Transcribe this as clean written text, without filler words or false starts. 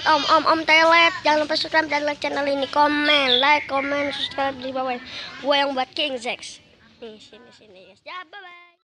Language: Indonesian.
telet om telet. Jangan lupa subscribe dan like channel ini. Komen, like, komen, subscribe di bawah. Gua yang buat King Zex. Nih sini guys. Ya bye bye.